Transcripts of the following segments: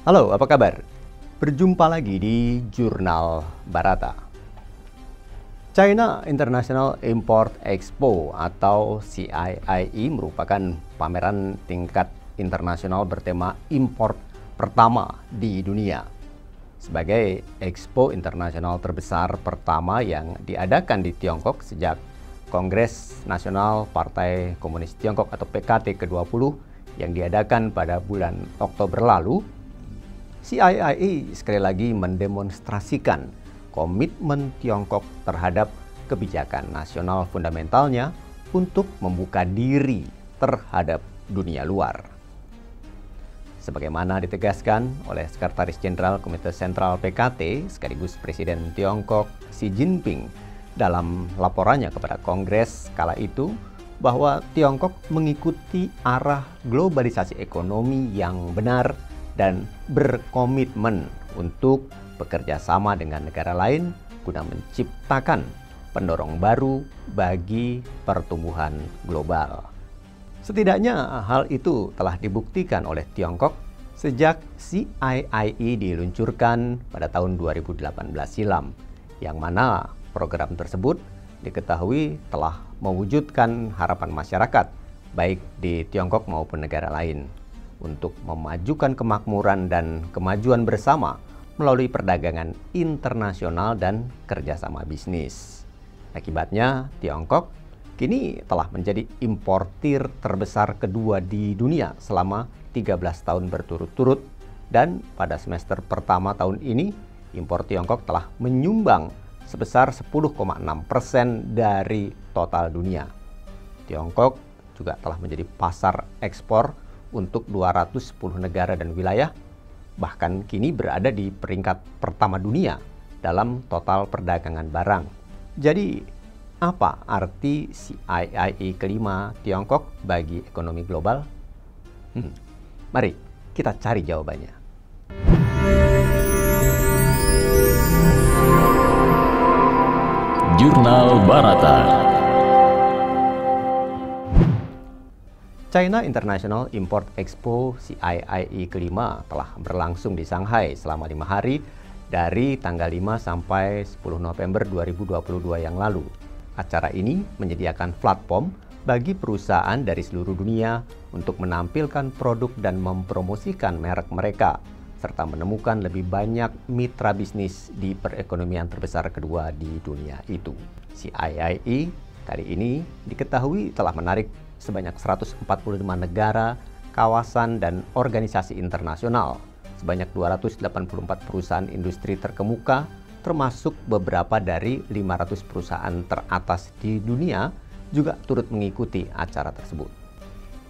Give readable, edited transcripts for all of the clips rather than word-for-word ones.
Halo, apa kabar? Berjumpa lagi di Jurnal Barata. China International Import Expo atau CIIE merupakan pameran tingkat internasional bertema import pertama di dunia. Sebagai expo internasional terbesar pertama yang diadakan di Tiongkok sejak Kongres Nasional Partai Komunis Tiongkok atau PKT ke-20 yang diadakan pada bulan Oktober lalu, CIIE sekali lagi mendemonstrasikan komitmen Tiongkok terhadap kebijakan nasional fundamentalnya untuk membuka diri terhadap dunia luar. Sebagaimana ditegaskan oleh Sekretaris Jenderal Komite Sentral PKT sekaligus Presiden Tiongkok Xi Jinping dalam laporannya kepada Kongres kala itu, bahwa Tiongkok mengikuti arah globalisasi ekonomi yang benar dan berkomitmen untuk bekerja sama dengan negara lain guna menciptakan pendorong baru bagi pertumbuhan global. Setidaknya hal itu telah dibuktikan oleh Tiongkok sejak CIIE diluncurkan pada tahun 2018 silam, yang mana program tersebut diketahui telah mewujudkan harapan masyarakat baik di Tiongkok maupun negara lain untuk memajukan kemakmuran dan kemajuan bersama melalui perdagangan internasional dan kerjasama bisnis. Akibatnya, Tiongkok kini telah menjadi importir terbesar kedua di dunia selama 13 tahun berturut-turut, dan pada semester pertama tahun ini, impor Tiongkok telah menyumbang sebesar 10,6% dari total dunia. Tiongkok juga telah menjadi pasar ekspor untuk 210 negara dan wilayah, bahkan kini berada di peringkat pertama dunia dalam total perdagangan barang. Jadi, apa arti CIIE kelima Tiongkok bagi ekonomi global? Mari kita cari jawabannya. Jurnal Barata. China International Import Expo CIIE kelima telah berlangsung di Shanghai selama 5 hari dari tanggal 5 sampai 10 November 2022 yang lalu. Acara ini menyediakan platform bagi perusahaan dari seluruh dunia untuk menampilkan produk dan mempromosikan merek mereka, serta menemukan lebih banyak mitra bisnis di perekonomian terbesar kedua di dunia itu. CIIE kali ini diketahui telah menarik sebanyak 145 negara, kawasan, dan organisasi internasional, sebanyak 284 perusahaan industri terkemuka, termasuk beberapa dari 500 perusahaan teratas di dunia juga turut mengikuti acara tersebut.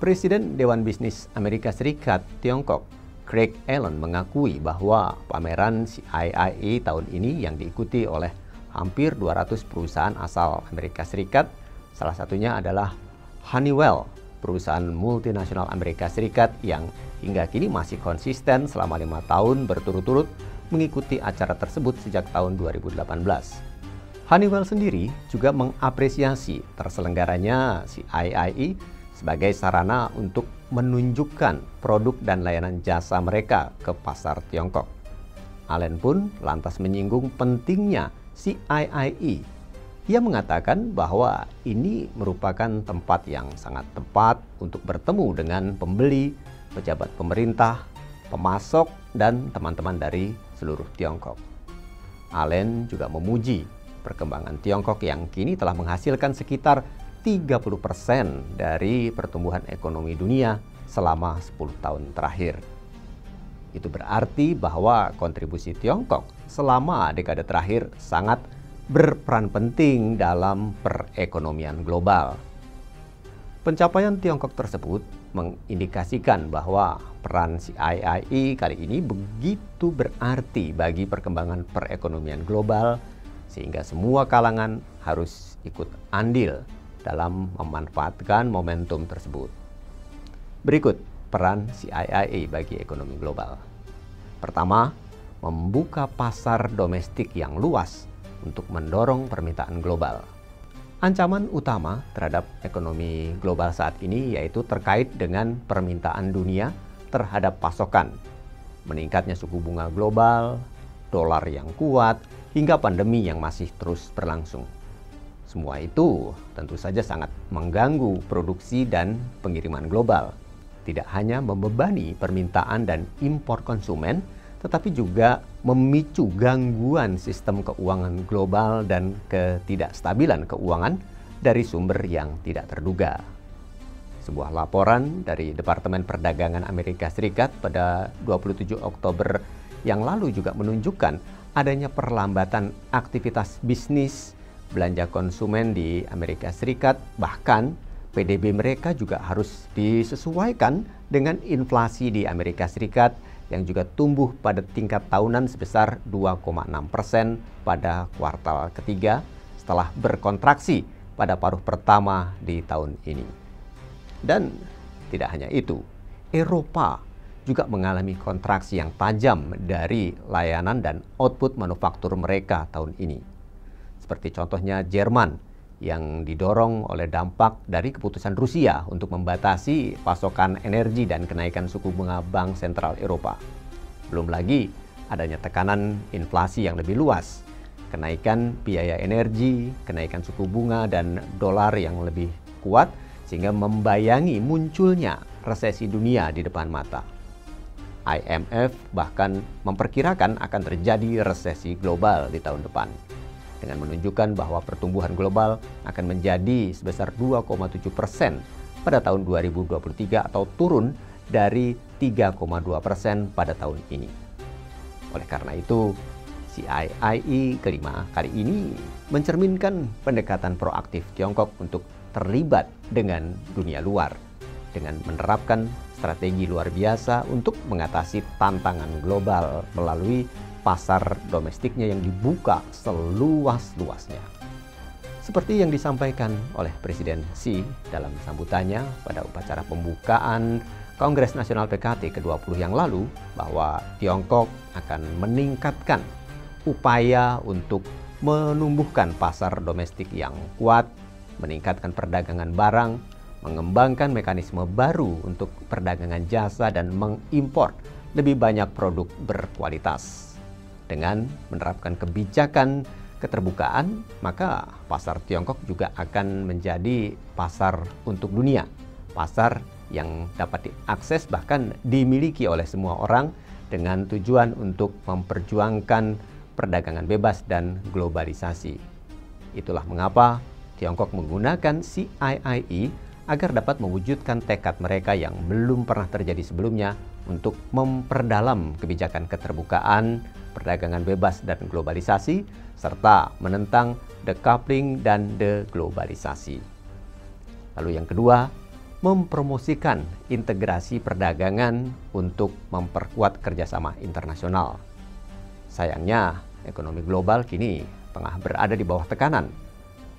Presiden Dewan Bisnis Amerika Serikat Tiongkok, Craig Allen, mengakui bahwa pameran CIIE tahun ini yang diikuti oleh hampir 200 perusahaan asal Amerika Serikat, salah satunya adalah Honeywell, perusahaan multinasional Amerika Serikat yang hingga kini masih konsisten selama 5 tahun berturut-turut mengikuti acara tersebut sejak tahun 2018. Honeywell sendiri juga mengapresiasi terselenggaranya CIIE sebagai sarana untuk menunjukkan produk dan layanan jasa mereka ke pasar Tiongkok. Allen pun lantas menyinggung pentingnya CIIE. Ia mengatakan bahwa ini merupakan tempat yang sangat tepat untuk bertemu dengan pembeli, pejabat pemerintah, pemasok, dan teman-teman dari seluruh Tiongkok. Allen juga memuji perkembangan Tiongkok yang kini telah menghasilkan sekitar 30% dari pertumbuhan ekonomi dunia selama 10 tahun terakhir. Itu berarti bahwa kontribusi Tiongkok selama dekade terakhir sangat berperan penting dalam perekonomian global. Pencapaian Tiongkok tersebut mengindikasikan bahwa peran CIIE kali ini begitu berarti bagi perkembangan perekonomian global, sehingga semua kalangan harus ikut andil dalam memanfaatkan momentum tersebut. Berikut peran CIIE bagi ekonomi global. Pertama, membuka pasar domestik yang luas untuk mendorong permintaan global. Ancaman utama terhadap ekonomi global saat ini yaitu terkait dengan permintaan dunia terhadap pasokan. meningkatnya suku bunga global, dolar yang kuat, hingga pandemi yang masih terus berlangsung. Semua itu tentu saja sangat mengganggu produksi dan pengiriman global. Tidak hanya membebani permintaan dan impor konsumen, tetapi juga memicu gangguan sistem keuangan global dan ketidakstabilan keuangan dari sumber yang tidak terduga. Sebuah laporan dari Departemen Perdagangan Amerika Serikat pada 27 Oktober yang lalu juga menunjukkan adanya perlambatan aktivitas bisnis belanja konsumen di Amerika Serikat, bahkan PDB mereka juga harus disesuaikan dengan inflasi di Amerika Serikat yang juga tumbuh pada tingkat tahunan sebesar 2,6% pada kuartal ketiga setelah berkontraksi pada paruh pertama di tahun ini. Dan tidak hanya itu, Eropa juga mengalami kontraksi yang tajam dari layanan dan output manufaktur mereka tahun ini. Seperti contohnya Jerman yang didorong oleh dampak dari keputusan Rusia untuk membatasi pasokan energi dan kenaikan suku bunga Bank Sentral Eropa. Belum lagi adanya tekanan inflasi yang lebih luas, kenaikan biaya energi, kenaikan suku bunga dan dolar yang lebih kuat sehingga membayangi munculnya resesi dunia di depan mata. IMF bahkan memperkirakan akan terjadi resesi global di tahun depan, dengan menunjukkan bahwa pertumbuhan global akan menjadi sebesar 2,7% pada tahun 2023 atau turun dari 3,2% pada tahun ini. Oleh karena itu, CIIE kelima kali ini mencerminkan pendekatan proaktif Tiongkok untuk terlibat dengan dunia luar, dengan menerapkan strategi luar biasa untuk mengatasi tantangan global melalui pasar domestiknya yang dibuka seluas-luasnya. Seperti yang disampaikan oleh Presiden Xi dalam sambutannya pada upacara pembukaan Kongres Nasional PKT ke-20 yang lalu, bahwa Tiongkok akan meningkatkan upaya untuk menumbuhkan pasar domestik yang kuat, meningkatkan perdagangan barang, mengembangkan mekanisme baru untuk perdagangan jasa dan mengimpor lebih banyak produk berkualitas. Dengan menerapkan kebijakan keterbukaan, maka pasar Tiongkok juga akan menjadi pasar untuk dunia. Pasar yang dapat diakses bahkan dimiliki oleh semua orang dengan tujuan untuk memperjuangkan perdagangan bebas dan globalisasi. Itulah mengapa Tiongkok menggunakan CIIE agar dapat mewujudkan tekad mereka yang belum pernah terjadi sebelumnya untuk memperdalam kebijakan keterbukaan, perdagangan bebas dan globalisasi, serta menentang decoupling dan deglobalisasi. Lalu yang kedua, mempromosikan integrasi perdagangan untuk memperkuat kerjasama internasional. Sayangnya, ekonomi global kini tengah berada di bawah tekanan.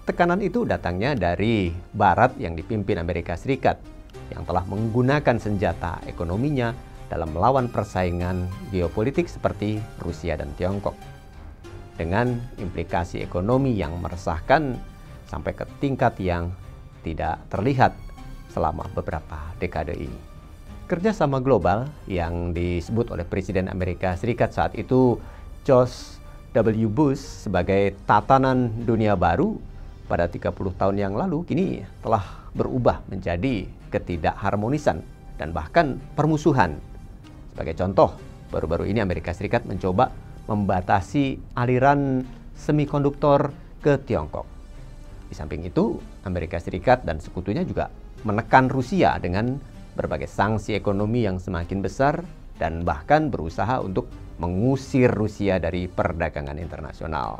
Tekanan itu datangnya dari Barat yang dipimpin Amerika Serikat, yang telah menggunakan senjata ekonominya dalam melawan persaingan geopolitik seperti Rusia dan Tiongkok. Dengan implikasi ekonomi yang meresahkan sampai ke tingkat yang tidak terlihat selama beberapa dekade ini. Kerjasama global yang disebut oleh Presiden Amerika Serikat saat itu, George W. Bush, sebagai tatanan dunia baru pada 30 tahun yang lalu, kini telah berubah menjadi ketidakharmonisan dan bahkan permusuhan. Sebagai contoh, baru-baru ini Amerika Serikat mencoba membatasi aliran semikonduktor ke Tiongkok. Di samping itu, Amerika Serikat dan sekutunya juga menekan Rusia dengan berbagai sanksi ekonomi yang semakin besar dan bahkan berusaha untuk mengusir Rusia dari perdagangan internasional.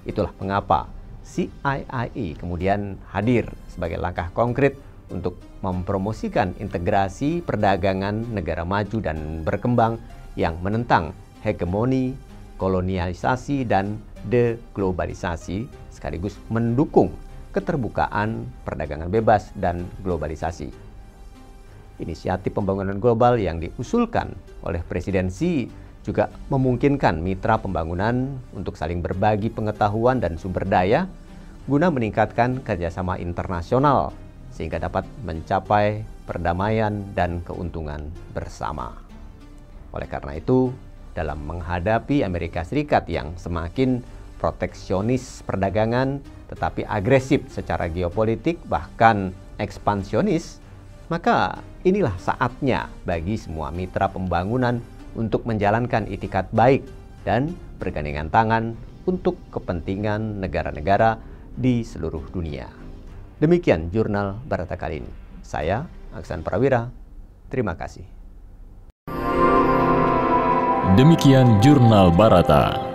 Itulah mengapa CIIE kemudian hadir sebagai langkah konkret untuk mempromosikan integrasi perdagangan negara maju dan berkembang yang menentang hegemoni, kolonialisasi, dan deglobalisasi, sekaligus mendukung keterbukaan, perdagangan bebas, dan globalisasi. Inisiatif pembangunan global yang diusulkan oleh Presiden Xi juga memungkinkan mitra pembangunan untuk saling berbagi pengetahuan dan sumber daya guna meningkatkan kerjasama internasional sehingga dapat mencapai perdamaian dan keuntungan bersama. Oleh karena itu, dalam menghadapi Amerika Serikat yang semakin proteksionis perdagangan, tetapi agresif secara geopolitik, bahkan ekspansionis, maka inilah saatnya bagi semua mitra pembangunan untuk menjalankan itikat baik dan bergandengan tangan untuk kepentingan negara-negara di seluruh dunia. Demikian Jurnal Barata kali ini. Saya, Aksan Prawira, terima kasih. Demikian Jurnal Barata.